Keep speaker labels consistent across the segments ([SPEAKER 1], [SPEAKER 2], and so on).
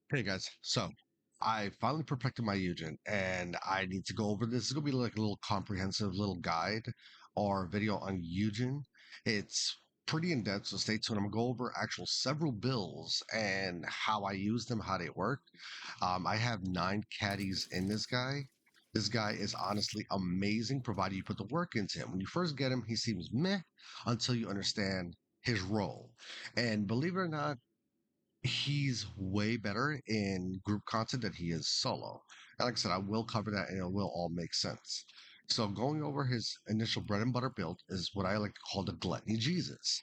[SPEAKER 1] Hey guys, so I finally perfected my Yujin and I need to go over this. It's gonna be like a little comprehensive little guide or video on Yujin. It's pretty in depth, so stay tuned. I'm gonna go over actual several bills and how I use them, how they work. I have 9 caddies in this guy. This guy is honestly amazing, provided you put the work into him. When you first get him, he seems meh until you understand his role. And believe it or not, he's way better in group content than he is solo. And like I said, I will cover that and it will all make sense. So going over his initial bread and butter build is what I like to call the gluttony Jesus.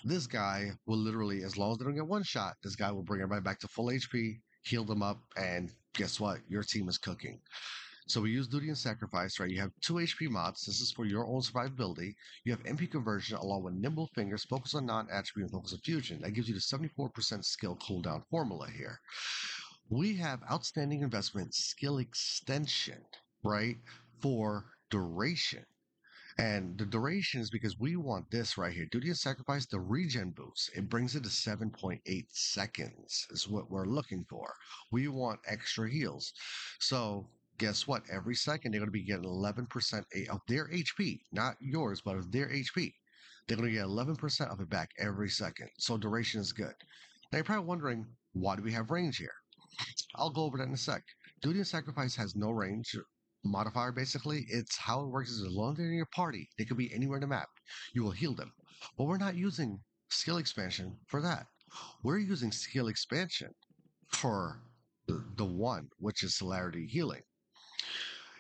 [SPEAKER 1] This guy will literally, as long as they don't get one shot, this guy will bring everybody back to full HP, heal them up, and guess what? Your team is cooking. So we use duty and sacrifice, right? You have 2 HP mods. This is for your own survivability. You have MP conversion along with nimble fingers, focus on non-attribute, and focus on fusion. That gives you the 74% skill cooldown formula here. We have outstanding investment skill extension, right? For duration. And the duration is because we want this right here. Duty and sacrifice, the regen boost. It brings it to 7.8 seconds, is what we're looking for. We want extra heals. So, guess what? Every second, they're going to be getting 11% of their HP, not yours, but of their HP. They're going to get 11% of it back every second. So, duration is good. Now, you're probably wondering, why do we have range here? I'll go over that in a sec. Duty and sacrifice has no range modifier basically. It's how it works is as long as they're in your party, they could be anywhere in the map. You will heal them. But we're not using skill expansion for that. We're using skill expansion for the one, which is celerity healing.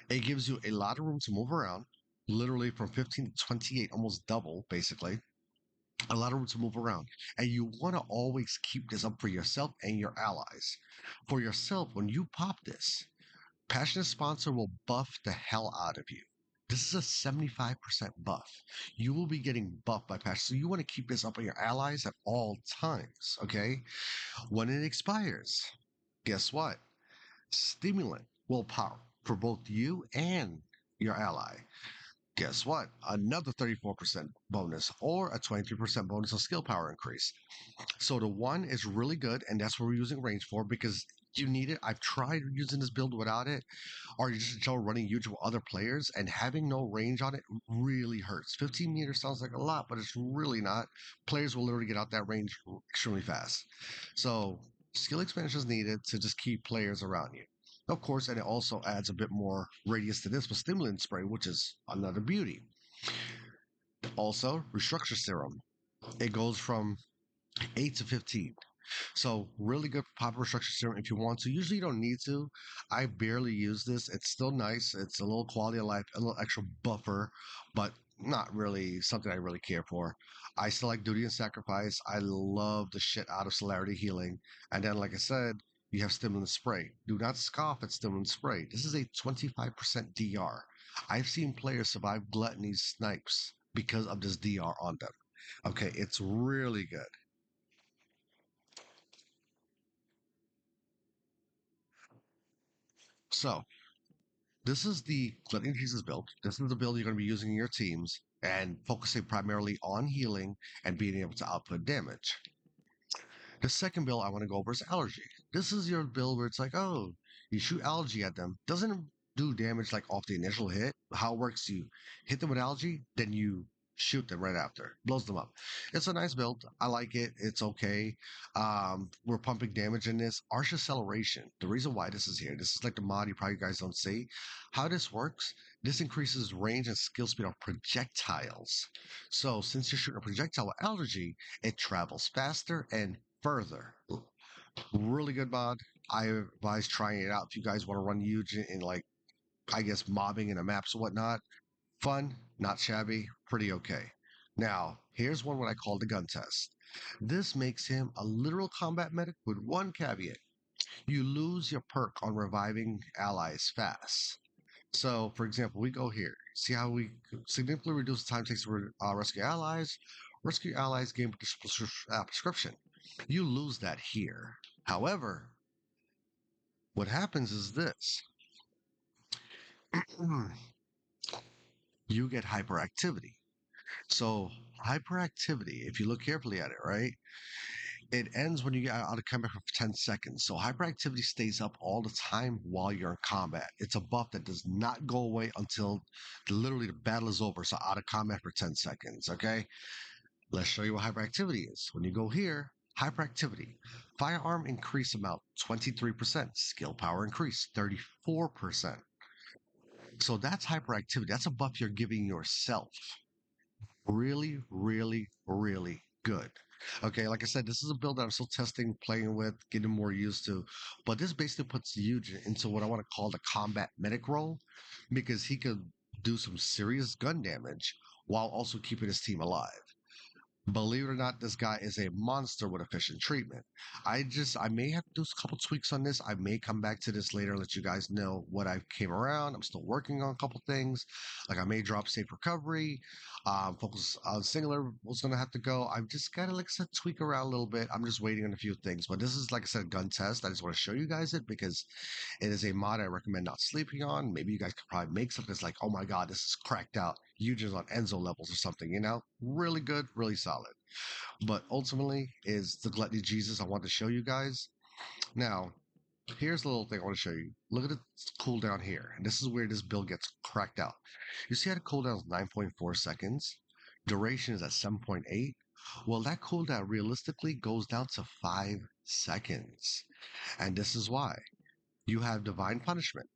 [SPEAKER 1] It gives you a lot of room to move around, literally from 15 to 28, almost double, basically. A lot of room to move around. And you want to always keep this up for yourself and your allies. For yourself, when you pop this, Passionate Sponsor will buff the hell out of you. This is a 75% buff. You will be getting buffed by Passion. So you want to keep this up on your allies at all times, okay? When it expires, guess what? Stimulant will pop for both you and your ally. Guess what? Another 34% bonus or a 23% bonus of skill power increase. So the one is really good, and that's what we're using range for because you need it. I've tried using this build without it, or you just Joe running huge with other players, and having no range on it really hurts. 15 meters sounds like a lot, but it's really not. Players will literally get out that range extremely fast. So skill expansion is needed to just keep players around you. Of course, and it also adds a bit more radius to this with stimulant spray, which is another beauty. Also, restructure serum. It goes from 8 to 15. So really good for popular structure serum if you want to. Usually you don't need to. I barely use this. It's still nice. It's a little quality of life, a little extra buffer, but not really something I really care for. I still like duty and sacrifice. I love the shit out of celerity healing. And then, like I said, you have stimulant spray. Do not scoff at stimulant spray. This is a 25% DR. I've seen players survive gluttony snipes because of this DR on them. Okay, it's really good. So this is the Gluttony Jesus build. This is the build you're going to be using in your teams and focusing primarily on healing and being able to output damage. The second build I want to go over is Allergy. This is your build where it's like, oh, you shoot Allergy at them. Doesn't do damage like off the initial hit. How it works, you hit them with Allergy, then you shoot them right after. Blows them up. It's a nice build. I like it. It's okay. We're pumping damage in this. Arch Acceleration. The reason why this is here, this is like the mod you probably guys don't see. How this works, this increases range and skill speed of projectiles. So since you're shooting a projectile with Allergy, it travels faster and further. Really good mod. I advise trying it out if you guys want to run huge in like I guess mobbing in the maps and whatnot. Fun, not shabby, pretty okay. Now, here's one what I call the gun test. This makes him a literal combat medic with one caveat. You lose your perk on reviving allies fast. So, for example, we go here. See how we significantly reduce the time it takes to rescue allies? Rescue allies gain prescription. You lose that here. However, what happens is this you get hyperactivity. So, hyperactivity, if you look carefully at it, right? It ends when you get out of combat for 10 seconds. So hyperactivity stays up all the time while you're in combat. It's a buff that does not go away until literally the battle is over. So out of combat for 10 seconds. Okay. Let's show you what hyperactivity is. When you go here, hyperactivity, firearm increase amount 23%, skill power increase 34%. So that's hyperactivity. That's a buff you're giving yourself. Really, really, really good. Okay, like I said, this is a build that I'm still testing, playing with, getting more used to. But this basically puts Yujin into what I want to call the combat medic role because he could do some serious gun damage while also keeping his team alive. Believe it or not, this guy is a monster with efficient treatment. I may have to do a couple tweaks on this. I may come back to this later and let you guys know what I came around. I'm still working on a couple things. Like I may drop safe recovery, focus on singular was going to have to go. I've just got to, like I said, tweak around a little bit. I'm just waiting on a few things. But this is, like I said, gun test. I just want to show you guys it because it is a mod I recommend not sleeping on. Maybe you guys could probably make something that's like, oh my God, this is cracked out. You just on Enzo levels or something, you know? Really good, really solid. But ultimately is the Gluttony Jesus I want to show you guys. Now, here's the little thing I want to show you. Look at the cooldown here. And this is where this build gets cracked out. You see how the cooldown is 9.4 seconds? Duration is at 7.8. Well, that cooldown realistically goes down to 5 seconds. And this is why. You have Divine Punishment.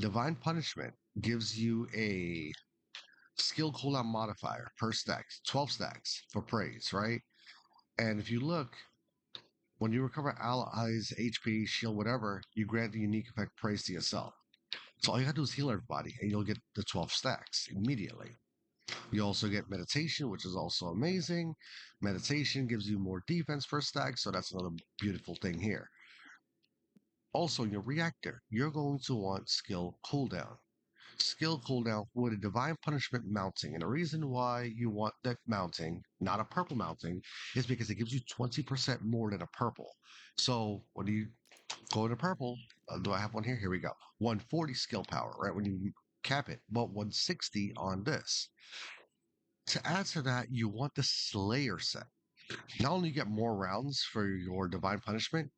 [SPEAKER 1] Divine Punishment gives you a skill cooldown modifier per stack, 12 stacks for praise, right? And if you look, when you recover allies, HP, shield, whatever, you grant the unique effect praise to yourself. So all you gotta do is heal everybody, and you'll get the 12 stacks immediately. You also get meditation, which is also amazing. Meditation gives you more defense per stack, so that's another beautiful thing here. Also, in your reactor, you're going to want skill cooldown. Skill cooldown with a divine punishment mounting. And the reason why you want that mounting, not a purple mounting, is because it gives you 20% more than a purple. So when you go into purple, do I have one here? Here we go. 140 skill power, right? When you cap it, but 160 on this. To add to that, you want the Slayer set. Not only you get more rounds for your divine punishment,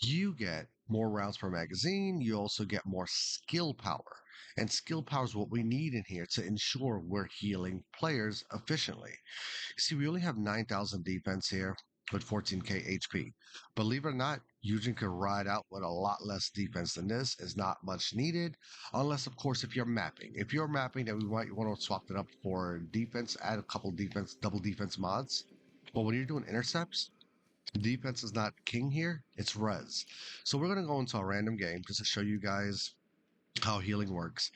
[SPEAKER 1] you get more rounds per magazine. You also get more skill power. And skill power is what we need in here to ensure we're healing players efficiently. See, we only have 9,000 defense here with 14k HP. Believe it or not, Yujin could ride out with a lot less defense than this. Is not much needed, unless, of course, if you're mapping. If you're mapping, then we might want to swap it up for defense, add a couple defense, double defense mods. But when you're doing intercepts, defense is not king here, it's res. So we're going to go into a random game just to show you guys how healing works.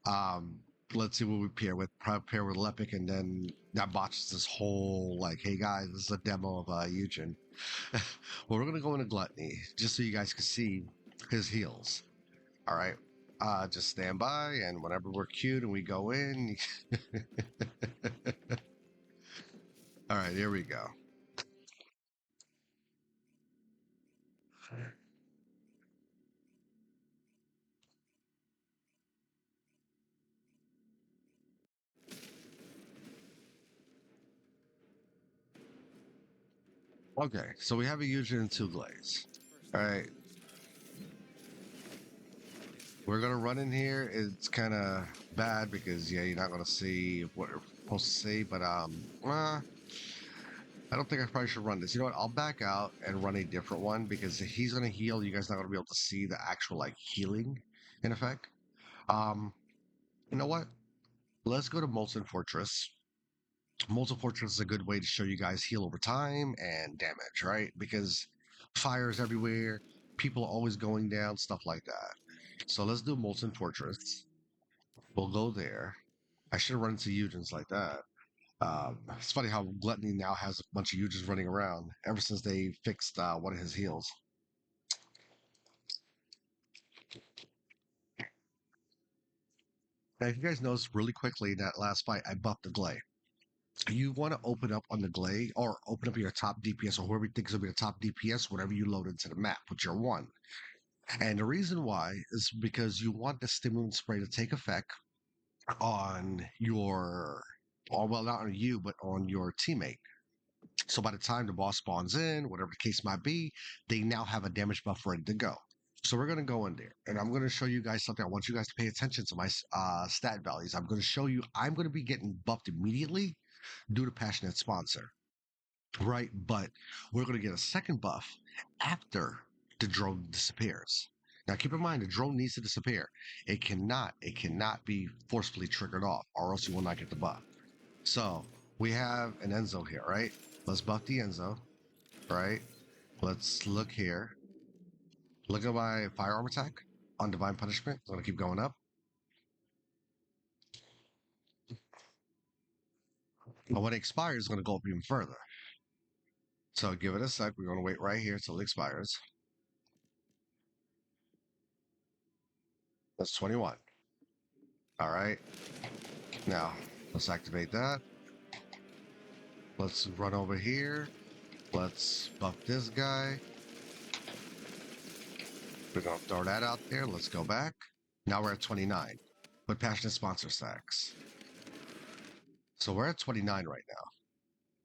[SPEAKER 1] Um, let's see what we pair with Lepic, and then that botches this whole like, hey guys, this is a demo of Yujin. Well, we're gonna go into Gluttony just so you guys can see his heals. All right. Just stand by, and whenever we're queued and we go in, all right, here we go. Okay, so we have a Yujin and two Glaze. All right, we're gonna run in here. It's kind of bad because yeah, you're not gonna see what you're supposed to see. But I don't think I probably should run this. You know what? I'll back out and run a different one because if he's gonna heal, you guys not gonna be able to see the actual like healing in effect. Um, you know what? Let's go to Molten Fortress. Molten Fortress is a good way to show you guys heal over time and damage, right? Because fires everywhere, people are always going down, stuff like that. So let's do Molten Fortress. We'll go there. I should run into Eugens like that. It's funny how Gluttony now has a bunch of Eugens running around ever since they fixed one of his heals. Now, if you guys notice really quickly that last fight, I buffed the Glay. You want to open up on the Glay or open up your top DPS or whoever you think is going to be the top DPS, whatever you load into the map, with your one. And the reason why is because you want the stimulant spray to take effect on your, or well, not on you, but on your teammate. So by the time the boss spawns in, whatever the case might be, they now have a damage buff ready to go. So we're going to go in there and I'm going to show you guys something. I want you guys to pay attention to my stat values. I'm going to show you I'm going to be getting buffed immediately due to Passionate Sponsor, right? But we're going to get a second buff after the drone disappears. Now keep in mind the drone needs to disappear. It cannot be forcefully triggered off or else you will not get the buff. So we have an Enzo here, right? Let's buff the Enzo, right? Let's look here. Look at my firearm attack on Divine Punishment. I'm gonna keep going up. But when it expires, it's gonna go up even further. So give it a sec. We're gonna wait right here till it expires. That's 21. All right. Now let's activate that. Let's run over here. Let's buff this guy. We're gonna throw that out there. Let's go back. Now we're at 29 with Passionate Sponsor stacks. So we're at 29 right now.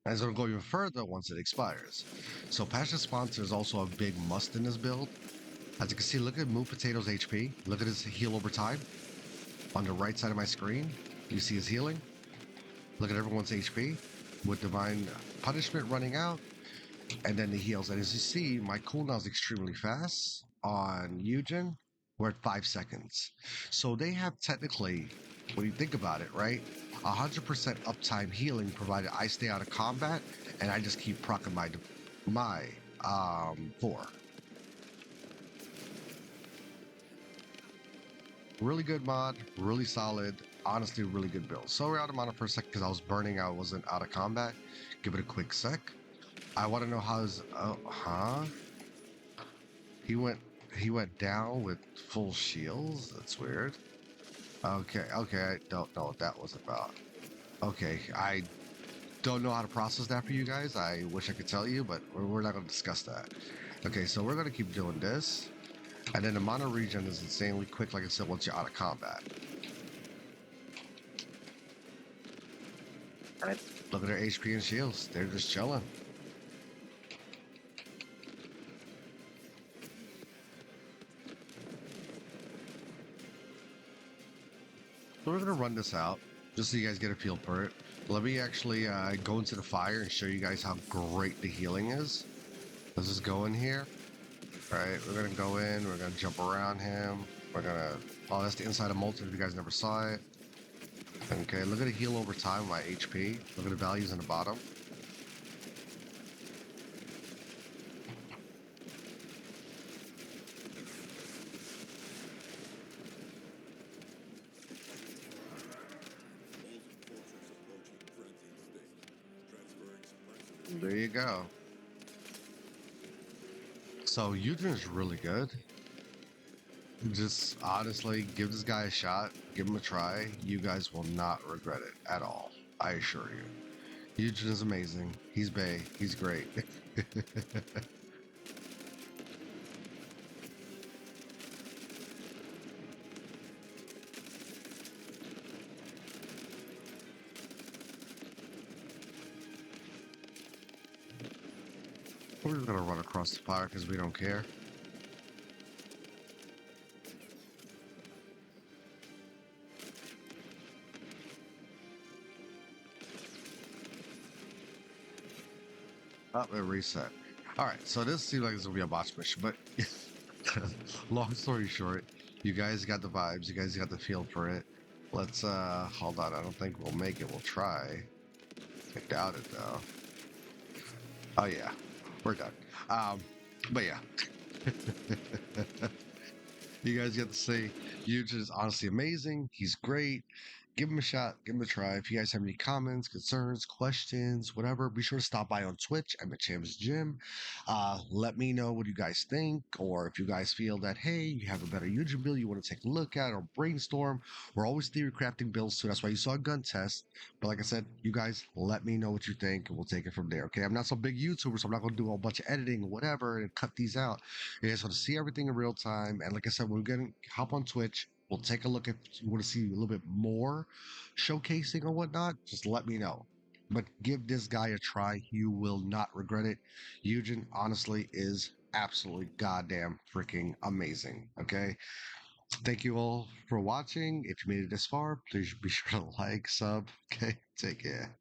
[SPEAKER 1] And it's going to go even further once it expires. So Passionate Sponsor is also a big must in this build. As you can see, look at Moon Potato's HP. Look at his heal over time. On the right side of my screen, you see his healing. Look at everyone's HP with Divine Punishment running out. And then the heals. And as you see, my cooldown is extremely fast on Yujin. We're at 5 seconds. So they have technically, when you think about it, right? 100% uptime healing provided I stay out of combat and I just keep procking my 4. Really good mod, really solid, honestly really good build. So we're out of mana for a second because I was burning, I wasn't out of combat. Give it a quick sec. I want to know how his he went down with full shields. That's weird. Okay, I don't know what that was about. Okay, I don't know how to process that for you guys. I wish I could tell you, but we're not going to discuss that. Okay, so we're going to keep doing this. And then the mono regen is insanely quick, like I said, once you're out of combat. Alright. Look at their HP and shields. They're just chilling. So we're going to run this out, just so you guys get a feel for it. Let me actually go into the fire and show you guys how great the healing is. Let's just go in here. All right, we're gonna go in, we're gonna jump around him. We're gonna, oh, that's the inside of Molten if you guys never saw it. Okay, look at the heal over time, my HP. Look at the values in the bottom. There you go. So Yujin is really good. Just honestly, give this guy a shot, give him a try. You guys will not regret it at all. I assure you. Yujin is amazing. He's bae. He's great. We're just gonna run across the fire because we don't care. Up and reset. All right, so this seems like it's gonna be a botch mission, but long story short, you guys got the vibes, you guys got the feel for it. Let's hold on, I don't think we'll make it. We'll try. I doubt it though. Oh yeah, we're done. But yeah. You guys get to see Yujin is honestly amazing. He's great. Give him a shot. Give him a try. If you guys have any comments, concerns, questions, whatever, be sure to stop by on Twitch. I'm at Cham's Gym. Let me know what you guys think, or if you guys feel that, hey, you have a better Yujin build you want to take a look at or brainstorm. We're always theory crafting builds too. That's why you saw a gun test. But like I said, you guys let me know what you think, and we'll take it from there. Okay, I'm not some big YouTuber, so I'm not going to do a whole bunch of editing or whatever and cut these out. You guys want to see everything in real time. And like I said, we're going to hop on Twitch. We'll take a look if you want to see a little bit more showcasing or whatnot. Just let me know. but give this guy a try. You will not regret it. Yujin, honestly, is absolutely goddamn freaking amazing. Okay. Thank you all for watching. If you made it this far, please be sure to like, sub. Okay. Take care.